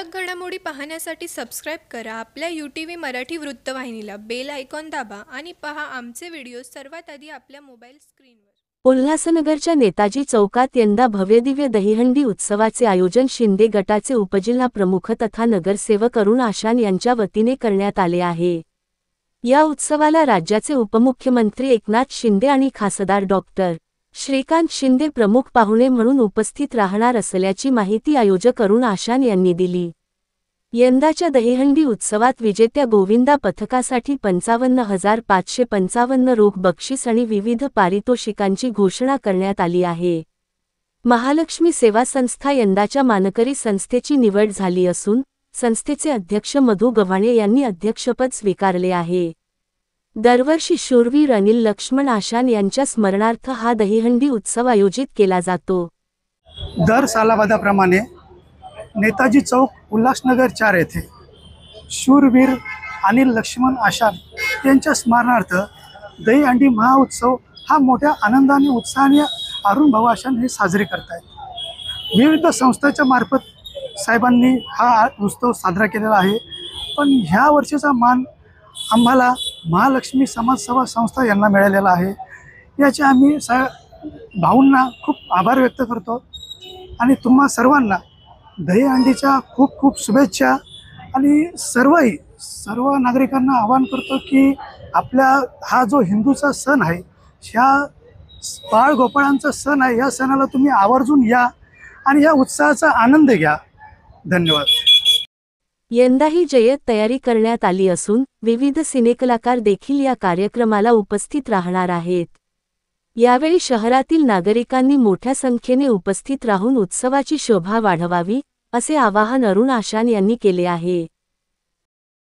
ठळक घडामोडी पाहण्यासाठी सबस्क्राईब करा आपल्या UTV मराठी वृत्तवाहिनीला. बेल आयकॉन दाबा आणि पहा आमचे व्हिडिओ सर्वात आधी आपल्या मोबाईल स्क्रीनवर. उल्हासनगरच्या नेताजी चौकात यंदा भव्यदिव्य दहीहंडी उत्सवाचे आयोजन शिंदे गटाचे उपजिल्हा प्रमुख तथा नगरसेवक अरुण आशान यांच्या वतीने करण्यात आले आहे. या उत्सवाला राज्याचे उपमुख्यमंत्री एकनाथ शिंदे आणि खासदार डॉक्टर श्रीकांत शिंदे प्रमुख पाहुणे म्हणून उपस्थित राहणार असल्याची माहिती आयोजक अरुण आशान यांनी दिली. यंदाच्या दहीहंडी उत्सवात विजेत्या गोविंदा पथकासाठी 55,555 रोख बक्षीस आणि विविध पारितोषिकांची घोषणा करण्यात आली आहे. महालक्ष्मी सेवा संस्था यंदाच्या मानकरी संस्थेची निवड झाली असून संस्थेचे अध्यक्ष मधु गव्हाणे यांनी अध्यक्षपद स्वीकारले आहे. दरवर्षी शूरवीर अनिल लक्ष्मण आशान यांच्या स्मरणार्थ हा दहीहंडी उत्सव आयोजित केला जातो. दर सालाबादाप्रमाणे नेताजी चौक उल्हासनगर 4 येथे शूरवीर अनिल लक्ष्मण आशान यांच्या स्मरणार्थ दहीहंडी महाउत्सव हा मोठ्या आनंदाने उत्साहाने अरुण भाऊ आशान हे साजरे करत आहेत. विविध संस्थांच्या मार्फत साहेबांनी हा उत्सव साजरा केलेला आहे, पण ह्या वर्षीचा मान आम्हाला महालक्ष्मी समाजसेवा संस्था यांना मिळालेला आहे. याचे आम्ही भाऊंना खूप आभार व्यक्त करतो आणि तुम्हा सर्वांना दहीहंडीच्या खूप खूप शुभेच्छा. आणि सर्व नागरिकांना आवाहन करतो की आपल्या हा जो हिंदूचा सण आहे, ह्या बाळ गोपाळांचा सण आहे, या सणाला तुम्ही आवर्जून या आणि या उत्साहाचा आनंद घ्या. धन्यवाद. यंदाही जय्यत तयारी करण्यात आली असून विविध सिनेकलाकार देखील या कार्यक्रमाला उपस्थित राहणार आहेत. यावेळी शहरातील नागरिकांनी मोठ्या संख्येने उपस्थित राहून उत्सवाची शोभा वाढवावी असे आवाहन अरुण आशान यांनी केले आहे.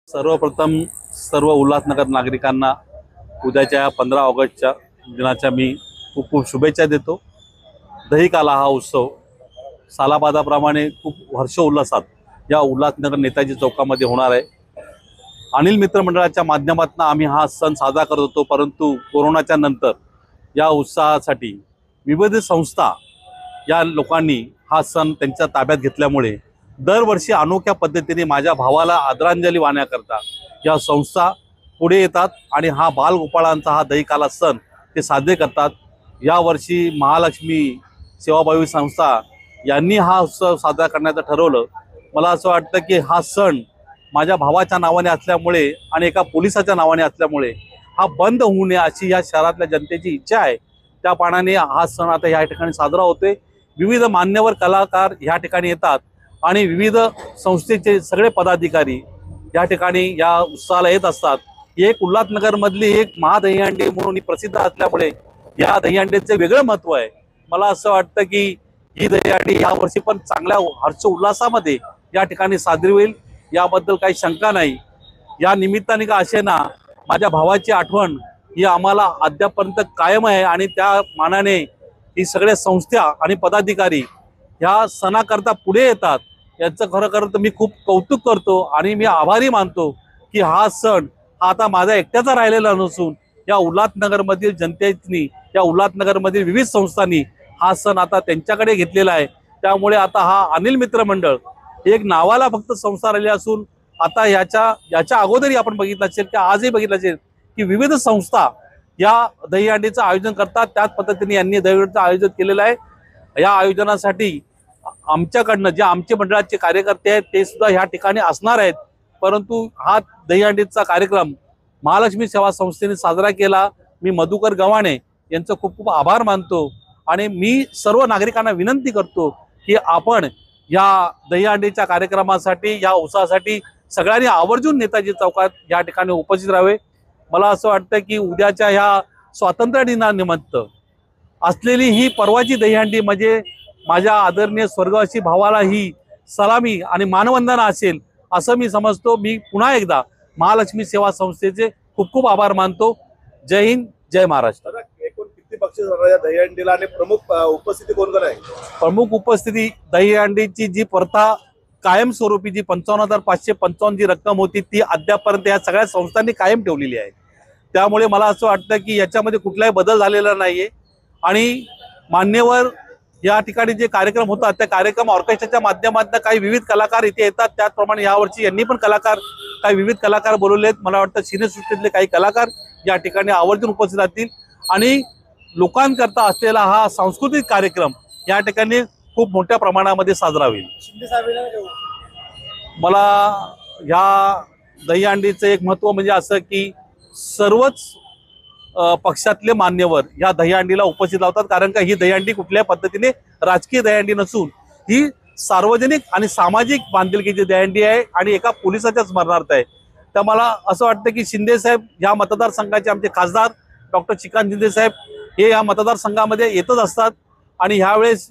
सर्वप्रथम सर्व उल्हासनगर नागरिकांना उद्याच्या 15 ऑगस्टच्या दिनाच्या मी खूप खूप शुभेच्छा देतो. दहीकाला हा उत्सव सालाबादाप्रमाणे खूप हर्षोल्लासात या उल्हासनगर नेताजी चौकामध्ये होणार आहे. अनिल मित्र मंडळाच्या माध्यमातून आम्ही हा सण साजरा करत होतो, परंतु कोरोनाच्या नंतर या उत्साहासाठी विविध संस्था या लोकांनी हा सण त्यांच्या ताब्यात घेतल्यामुळे दरवर्षी अनोख्या पद्धतीने माझ्या भावाला आदरांजली वाहण्याकरता या संस्था पुढे येतात आणि हा बालगोपाळांचा हा दहीकाला सण ते साजरे करतात. यावर्षी महालक्ष्मी सेवाभावी संस्था यांनी हा उत्सव साजरा करण्याचं ठरवलं. मला असं वाटतं की हा सण माझ्या भावाच्या नावाने असल्यामुळे आणि एका पोलिसाच्या नावाने असल्यामुळे हा बंद होऊ नये अशी या शहरातल्या जनतेची इच्छा आहे. त्या पानाने हा सण आता ह्या ठिकाणी साजरा होतोय. विविध मान्यवर कलाकार ह्या ठिकाणी येतात आणि विविध संस्थेचे सगळे पदाधिकारी या ठिकाणी या उत्सवाला येत असतात. ही एक उल्हासनगरमधली एक महादहीहंडी म्हणून प्रसिद्ध असल्यामुळे या दहीहंडीचे वेगळं महत्त्व आहे. मला असं वाटतं की ही दहीहंडी यावर्षी पण चांगल्या हर्ष उल्हासामध्ये या ठिकाणी साजरी होईल, याबद्दल काही शंका नाही. या निमित्ताने का असे ना माझ्या भावाची आठवण ही आम्हाला अद्यापर्यंत कायम आहे आणि त्या मानाने ही सगळ्या संस्था आणि पदाधिकारी ह्या सणाकरता पुढे येतात. याचं खरं तर मी खूप कौतुक करतो आणि मी आभारी मानतो की हा सण हा आता माझा एकट्याचा राहिलेला नसून या उल्हासनगरमधील जनतेनी, या उल्हासनगरमधील विविध संस्थांनी हा सण आता त्यांच्याकडे घेतलेला आहे. त्यामुळे आता हा अनिल मित्र मंडळ एक नावाला फक्त संस्था राहिली असून आता याच्या अगोदरही आपण बघितलं असेल की आजही बघितलं असेल की विविध संस्था या दहीहंडीचं आयोजन करतात. त्याच पद्धतीने यांनी दहीहंडीचं आयोजन केलेलं आहे. या आयोजनासाठी आमच्याकडनं जे आमचे मंडळाचे कार्यकर्ते आहेत ते सुद्धा ह्या ठिकाणी असणार आहेत. परंतु हा दहीहंडीचा कार्यक्रम महालक्ष्मी सेवा संस्थेने साजरा केला. मी मधुकर गव्हाणे यांचं खूप खूप आभार मानतो आणि मी सर्व नागरिकांना विनंती करतो की आपण या दहीहंडीच्या कार्यक्रमासाठी, या उत्सवासाठी सगळ्यांनी आवर्जून नेताजी चौकात या ठिकाणी उपस्थित राहावे. मला असं वाटतं की उद्याच्या ह्या स्वातंत्र्य दिनानिमित्त असलेली ही परवाची दहीहंडी म्हणजे माझ्या आदरणीय स्वर्गवासी भावाला ही सलामी आणि मानवंदना असेल असं मी समजतो. मी पुन्हा एकदा महालक्ष्मी सेवा संस्थेचे खूप खूप आभार मानतो. जय हिंद, जय महाराष्ट्र. एकूण किती बक्षीस दहीहंडीला आणि प्रमुख उपस्थिती कोण कोण आहे? प्रमुख उपस्थिती दहीहंडीची जी प्रथा कायमस्वरूपी जी 55,555 जी रक्कम होती ती अद्यापर्यंत या सगळ्या संस्थांनी कायम ठेवलेली आहे. त्यामुळे मला असं वाटतं की याच्यामध्ये कुठलाही बदल झालेला नाहीये आणि मान्यवर या ठिकाणी जे कार्यक्रम होतात त्या कार्यक्रम ऑर्केस्ट्राच्या माध्यमातून काही विविध कलाकार इथे येतात. त्याचप्रमाणे यावर्षी यांनी पण काही विविध कलाकार बोलवले आहेत. मला वाटतं सिनेसृष्टीतले काही कलाकार या ठिकाणी आवर्जून उपस्थित राहतील आणि लोकांकरता असलेला हा सांस्कृतिक कार्यक्रम या ठिकाणी खूप मोठ्या प्रमाणामध्ये साजरा होईल. मला ह्या दहीहंडीचं एक महत्त्व म्हणजे असं की सर्वच पक्षातले मान्यवर ह्या दहीहंडीला उपस्थित लावतात, कारण का ही दहीहंडी कुठल्या पद्धतीने राजकीय दहीहंडी नसून ही सार्वजनिक आणि सामाजिक बांधिलकीची दहीहंडी आहे आणि एका पोलिसाच्या स्मरणार्थ आहे. तर मला असं वाटतं की शिंदे साहेब ह्या मतदारसंघाचे आमचे खासदार डॉक्टर श्रीकांत शिंदे साहेब हे या मतदारसंघामध्ये येतच असतात आणि ह्यावेळेस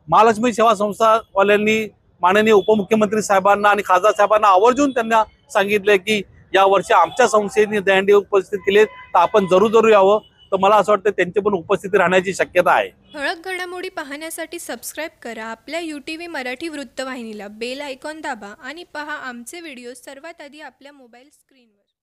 महालक्ष्मी सेवा संस्थावाल्यांनी माननीय उपमुख्यमंत्री साहेबांना आणि खासदार साहेबांना आवर्जून त्यांना सांगितलंय की या वर्षी आमच्या संस्थेने दहीहंडी उपस्थित केली तर आपण जरूर यावं. तर मला असं वाटतं त्यांची पण उपस्थिती राहण्याची शक्यता आहे. ठळक घडामोडी पाहण्यासाठी सबस्क्राईब करा आपल्या UTV मराठी वृत्तवाहिनीला. बेल आयकॉन दाबा आणि पहा आमचे व्हिडिओ सर्वात आधी आपल्या मोबाईल स्क्रीनवर.